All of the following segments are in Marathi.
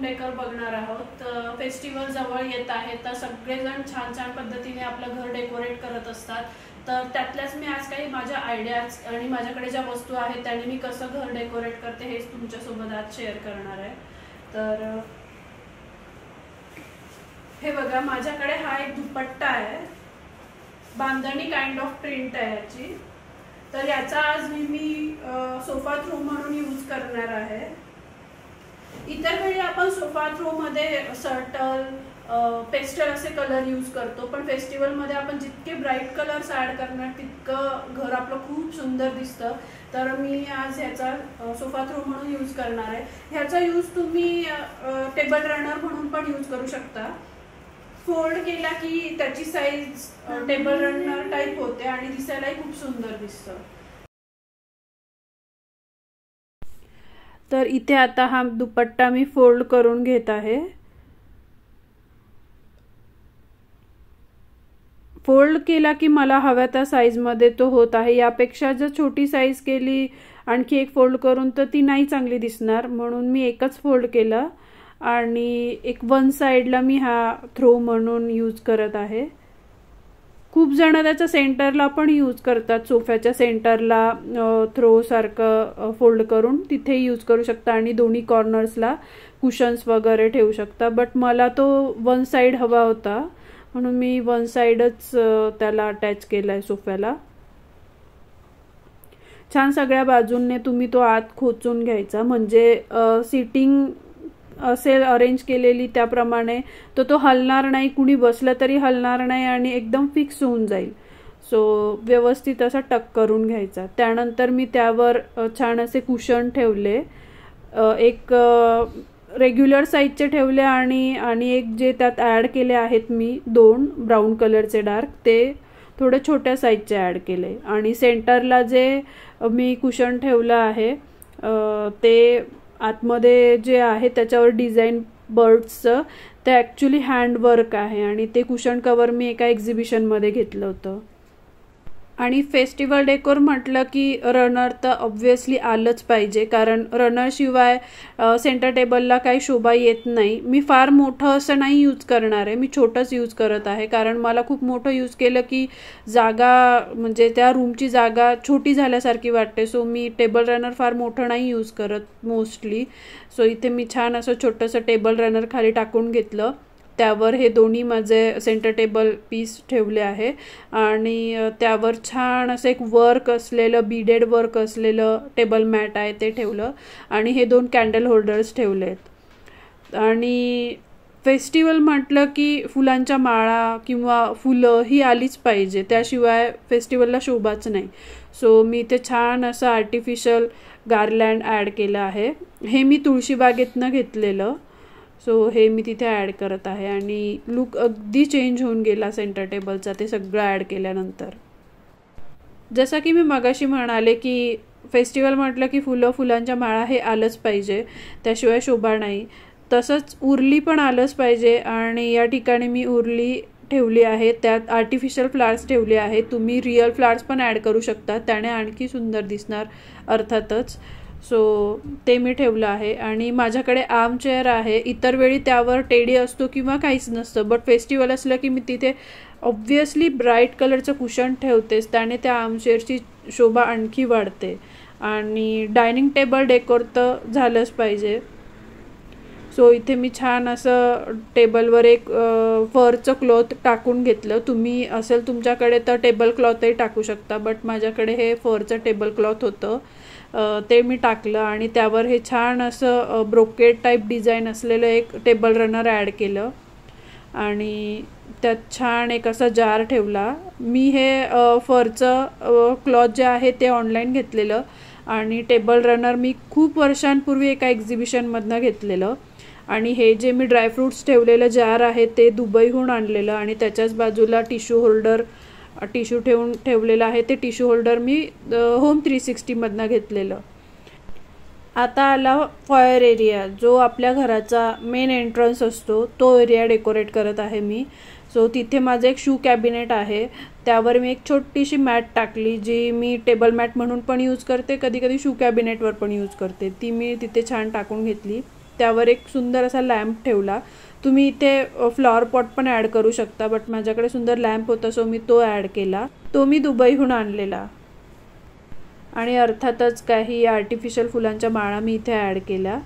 डेकोर बघणार आहोत। फेस्टिवल जवळ येत आहे तर सगळेजण छान छान पद्धतीने आपलं घर डेकोरेट करत असतात। तर त्यातल्याच मी आज काही माझ्या आयडियाज आणि माझ्याकडे ज्या वस्तू आहेत त्याने मी कसं घर डेकोरेट करते हेच तुमच्यासोबत आज शेअर करणार आहे। तर हे बघा, माझ्याकडे हा एक दुपट्टा आहे, बांधणी काइंड ऑफ प्रिंट आहे याची। तर याचा आज मी सोफा थ्रो म्हणून यूज करणार आहे। इतर वेळी आपण सोफा थ्रो मध्ये सर्टल पेस्टल असे कलर यूज करतो, पण फेस्टिवल मध्ये आपण जितके ब्राईट कलर्स ऍड करणार तितकं घर आपलं खूप सुंदर दिसतं। तर मी आज ह्याचा सोफा थ्रो म्हणून यूज करणार आहे। ह्याचा यूज तुम्ही टेबल रनर म्हणून पण यूज करू शकता। फोल्ड केला की त्याची साईज टेबल रनर टाइप होते आणि दिसायलाही खूप सुंदर दिसतं। तर इथे आता हा दुपट्टा मी फोल्ड करून घेत आहे। फोल्ड केला की मला हव्या त्या साईजमध्ये तो होत आहे। यापेक्षा जर छोटी साईज केली आणखी एक फोल्ड करून तर ती नाही चांगली दिसणार, म्हणून मी एकच फोल्ड केला आणि एक वन साइडला मी हा थ्रो म्हणून यूज करत आहे। खूप जण त्याच्या सेंटरला पण यूज करतात, सोफ्याच्या सेंटरला थ्रो सारखं फोल्ड करून तिथे यूज करू शकता आणि दोन्ही कॉर्नर्सला कुशन्स वगैरे ठेवू शकता। बट मला तो वन साइड हवा होता म्हणून मी वन साइडच त्याला अटॅच केलाय सोफ्याला। छान सगळ्या बाजूंनी तुम्ही तो आत खोचून घ्यायचा, म्हणजे सीटिंग असेल अरेंज केलेली त्याप्रमाणे तो हलणार नाही, कुणी बसलं तरी हलणार नाही आणि एकदम फिक्स होऊन जाईल। सो व्यवस्थित असा टक करून घ्यायचा। त्यानंतर मी त्यावर छान असे कुशन ठेवले, एक रेग्युलर साईजचे ठेवले आणि एक जे त्यात ॲड केले आहेत मी दोन ब्राऊन कलरचे डार्क, ते थोडे छोट्या साईजचे ॲड केले। आणि सेंटरला जे मी कुशन ठेवलं आहे ते आतमध्ये जे आहे त्याच्यावर डिझाईन बर्ड्सचं, ते ॲक्च्युली हँडवर्क आहे आणि ते कुशन कवर मी एका एक्झिबिशनमध्ये घेतलं होतं। आणि फेस्टिवल डेकोर म्हटलं की रनर तर ऑब्व्हियसली आलंच पाहिजे, कारण रनर शिवाय सेंटर टेबलला काही शोभा येत नाही। मी फार मोठं असं नाही यूज करणार आहे, मी छोटंच यूज करत आहे, कारण मला खूप मोठं यूज केलं की जागा म्हणजे त्या रूमची जागा छोटी झाल्यासारखी वाटते। सो मी टेबल रनर फार मोठं नाही यूज करत मोस्टली। सो इथे मी छान असं छोटंसं टेबल रनर खाली टाकून घेतलं, त्यावर हे दोन्ही माझे सेंटर टेबल पीस ठेवले आहे आणि त्यावर छान असं एक वर्क असलेलं बीडेड वर्क असलेलं टेबल मॅट आहे ते ठेवलं आणि हे दोन कॅन्डल होल्डर्स ठेवलेत। आणि फेस्टिवल म्हटलं की फुलांच्या माळा किंवा फुलं ही आलीच पाहिजे, त्याशिवाय फेस्टिवलला शोभाच नाही। सो मी इथे छान असं आर्टिफिशियल गार्लँड ॲड केलं आहे, हे मी तुळशीबागेतनं घेतलेलं। सो हे मी तिथे ॲड करत आहे आणि लुक अगदी चेंज होऊन गेला सेंटर टेबलचा ते सगळं ॲड केल्यानंतर। जसं की मी मगाशी म्हणाले की फेस्टिवल म्हटलं की फुलांच्या माळा हे आलंच पाहिजे, त्याशिवाय शोभा नाही। तसंच उरली पण आलंच पाहिजे आणि या ठिकाणी मी उरली ठेवली आहे, त्यात आर्टिफिशियल फ्लावर्स ठेवले आहेत। तुम्ही रिअल फ्लावर्स पण ॲड करू शकता, त्याने आणखी सुंदर दिसणार अर्थातच। सो ते मी ठेवलं आहे आणि माझ्याकडे आर्म चेअर आहे। इतर वेळी त्यावर टेडी असतो किंवा काहीच नसतं, बट फेस्टिवल असलं की मी तिथे ऑब्व्हियसली ब्राईट कलरचं कुशन ठेवतेच, त्याने त्या आर्म चेअरची शोभा आणखी वाढते। आणि डायनिंग टेबल डेकोर तर झालंच पाहिजे। सो इथे मी छान असं टेबलवर एक फरचं क्लॉथ टाकून घेतलं, तुम्ही असेल तुमच्याकडे तर टेबल क्लॉथही टाकू शकता, बट माझ्याकडे हे फरचं टेबल क्लॉथ होतं ते मी टाकलं आणि त्यावर हे छान असं ब्रोकेड टाईप डिझाईन असलेलं एक टेबल रनर ॲड केलं आणि त्यात छान एक असा जार ठेवला। मी हे फरचं क्लॉथ जे आहे ते ऑनलाईन घेतलेलं आणि टेबल रनर मी खूप वर्षांपूर्वी एका एक्झिबिशनमधनं घेतलेलं आणि हे जे मी ड्रायफ्रूट्स ठेवलेलं जार आहे ते दुबईहून आणलेलं आणि त्याच्याच बाजूला टिश्यू ठेवलेलं आहे, ते टिश्यू होल्डर मी होम 360 मधनं घेतलेलं। आता आला फॉयर एरिया, जो आपल्या घराचा मेन एंट्रन्स असतो, तो एरिया डेकोरेट करत आहे मी। सो तिथे माझं एक शू कॅबिनेट आहे, त्यावर मी एक छोटीशी मॅट टाकली, जी मी टेबल मॅट म्हणून पण यूज करते, कधी कधी शू कॅबिनेटवर पण यूज करते, ती मी तिथे छान टाकून घेतली। त्यावर एक सुंदर असा लॅम्प ठेवला. तुम्ही इथे फ्लॉवर पॉट पण ॲड करू शकता, बट माझ्याकडे सुंदर लॅम्प होता सो मी तो ॲड केला. तो मी दुबईहून आणलेला. आणि अर्थातच काही आर्टिफिशियल फुलांच्या माळा मी इथे ॲड केल्या.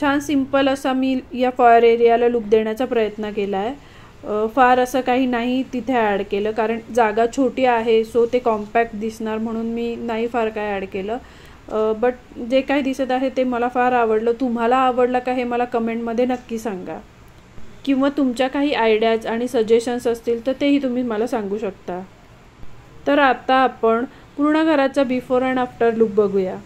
छान सिंपल असा मी या फॉयर एरियाला लुक देण्याचा प्रयत्न केला आहे. फार असं काही नाही तिथे ॲड केलं, कारण जागा छोटी आहे सो ते कॉम्पॅक्ट दिसणार म्हणून मी नाही फार काय ॲड केलं. बट जे काही दिसत आहे ते मला फार आवडलं. तुम्हाला आवडलं का हे मला कमेंटमध्ये नक्की सांगा, किंवा तुमच्या काही आयडियाज आणि सजेशन्स असतील तर तेही तुम्ही मला सांगू शकता. तर आता आपण पूर्ण घराचा बिफोर अँड आफ्टर लुक बघूया.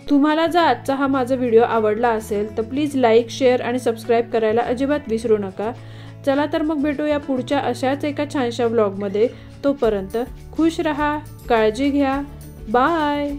तुम्हाला जर आजचा हा माझा व्हिडिओ आवडला असेल तर प्लीज लाईक, शेअर आणि सबस्क्राईब करायला अजिबात विसरू नका. चला तर मग भेटूया पुढच्या अशाच एका छानशा व्लॉगमध्ये. तोपर्यंत खुश रहा, काळजी घ्या. बाय.